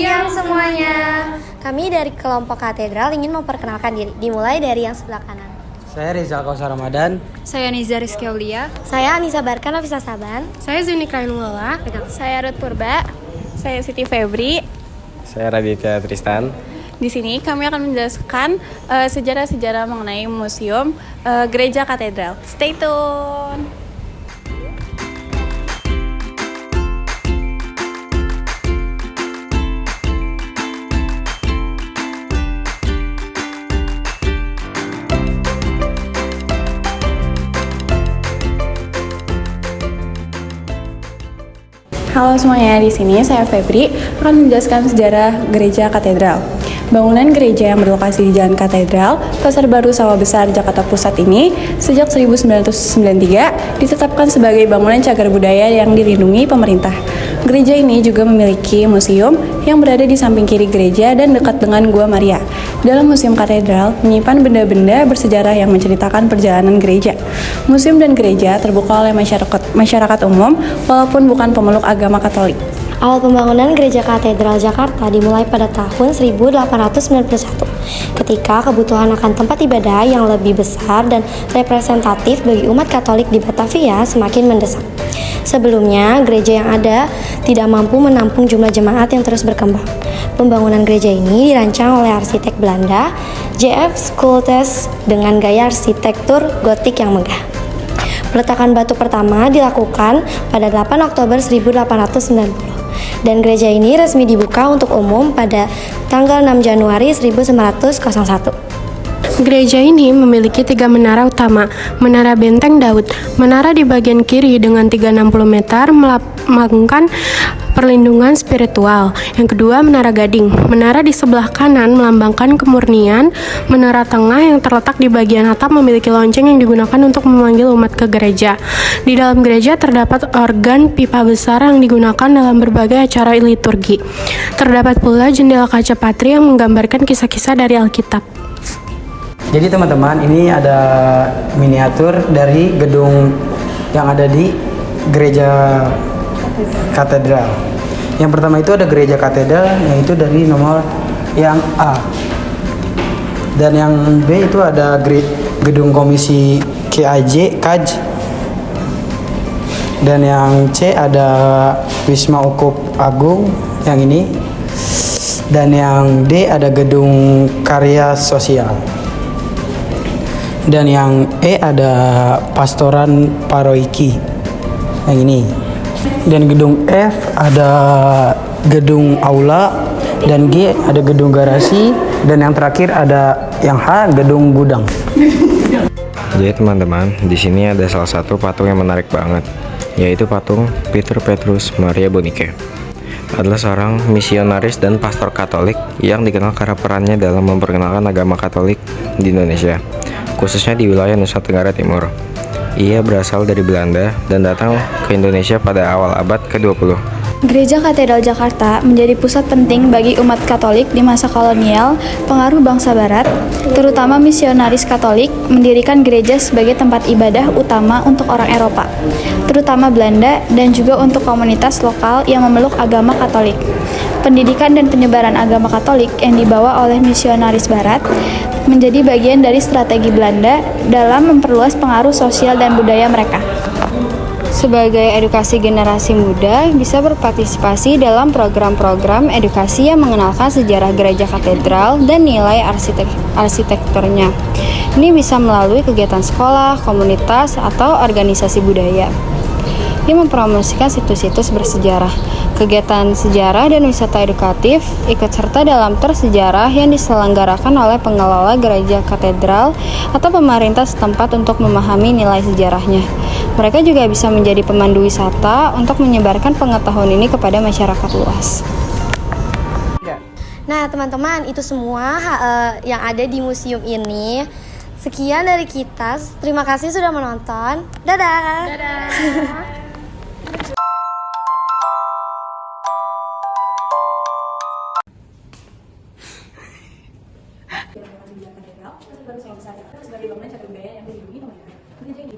siang semuanya. Kami dari kelompok katedral ingin memperkenalkan diri. Dimulai dari yang sebelah kanan. Saya Rizal Kausar Ramadan. Saya Niza Rizky Aulia. Saya Anissa Barkan Nafisa Saban. Saya Zuni Krainulala. Saya Ruth Purba. Saya Siti Febri. Saya Raditya Tristan. Di sini kami akan menjelaskan sejarah-sejarah mengenai museum gereja katedral. Stay tune. Halo semuanya, di sini saya Febri akan menjelaskan sejarah gereja katedral. Bangunan gereja yang berlokasi di Jalan Katedral, Pasar Baru Sawah Besar, Jakarta Pusat ini sejak 1993 ditetapkan sebagai bangunan cagar budaya yang dilindungi pemerintah. Gereja ini juga memiliki museum yang berada di samping kiri gereja dan dekat dengan Gua Maria. Dalam Museum Katedral menyimpan benda-benda bersejarah yang menceritakan perjalanan gereja. Museum dan gereja terbuka oleh masyarakat umum walaupun bukan pemeluk agama Katolik. Awal pembangunan Gereja Katedral Jakarta dimulai pada tahun 1891 ketika kebutuhan akan tempat ibadah yang lebih besar dan representatif bagi umat Katolik di Batavia semakin mendesak. Sebelumnya, gereja yang ada tidak mampu menampung jumlah jemaat yang terus berkembang. Pembangunan gereja ini dirancang oleh arsitek Belanda, J.F. Schultes dengan gaya arsitektur gotik yang megah. Peletakan batu pertama dilakukan pada 8 Oktober 1890 dan gereja ini resmi dibuka untuk umum pada tanggal 6 Januari 1901. Gereja ini memiliki 3 menara utama. Menara Benteng Daud. Menara di bagian kiri dengan 360 meter melambangkan perlindungan spiritual. Yang kedua, Menara Gading. Menara di sebelah kanan melambangkan kemurnian. Menara tengah yang terletak di bagian atap memiliki lonceng yang digunakan untuk memanggil umat ke gereja. Di dalam gereja terdapat organ pipa besar yang digunakan dalam berbagai acara liturgi. Terdapat pula jendela kaca patri yang menggambarkan kisah-kisah dari Alkitab. Jadi teman-teman, ini ada miniatur dari gedung yang ada di gereja katedral. Yang pertama itu ada gereja katedral, yaitu dari nomor yang A. Dan yang B itu ada gedung komisi KAJ. Dan yang C ada Wisma Ukup Agung yang ini. Dan yang D ada gedung karya sosial. Dan yang E ada Pastoran Paroiki yang ini. Dan gedung F ada gedung aula, dan G ada gedung garasi, dan yang terakhir ada yang H gedung gudang. Jadi teman-teman, di sini ada salah satu patung yang menarik banget, yaitu patung Peter Petrus Maria Bonike. Adalah seorang misionaris dan pastor Katolik yang dikenal karena perannya dalam memperkenalkan agama Katolik di Indonesia, khususnya di wilayah Nusa Tenggara Timur. Ia berasal dari Belanda dan datang ke Indonesia pada awal abad ke-20. Gereja Katedral Jakarta menjadi pusat penting bagi umat Katolik di masa kolonial. Pengaruh bangsa Barat, terutama misionaris Katolik, mendirikan gereja sebagai tempat ibadah utama untuk orang Eropa, terutama Belanda, dan juga untuk komunitas lokal yang memeluk agama Katolik. Pendidikan dan penyebaran agama Katolik yang dibawa oleh misionaris Barat menjadi bagian dari strategi Belanda dalam memperluas pengaruh sosial dan budaya mereka. Sebagai edukasi generasi muda, bisa berpartisipasi dalam program-program edukasi yang mengenalkan sejarah gereja katedral dan nilai arsitekturnya. Ini bisa melalui kegiatan sekolah, komunitas, atau organisasi budaya yang mempromosikan situs-situs bersejarah. Kegiatan sejarah dan wisata edukatif ikut serta dalam tur sejarah yang diselenggarakan oleh pengelola gereja katedral atau pemerintah setempat untuk memahami nilai sejarahnya. Mereka juga bisa menjadi pemandu wisata untuk menyebarkan pengetahuan ini kepada masyarakat luas. Nah teman-teman, itu semua yang ada di museum ini. Sekian dari kita. Terima kasih sudah menonton. Dadah. Sebagai bangunan cagar budaya yang dilindungi pemerintah. Gereja ini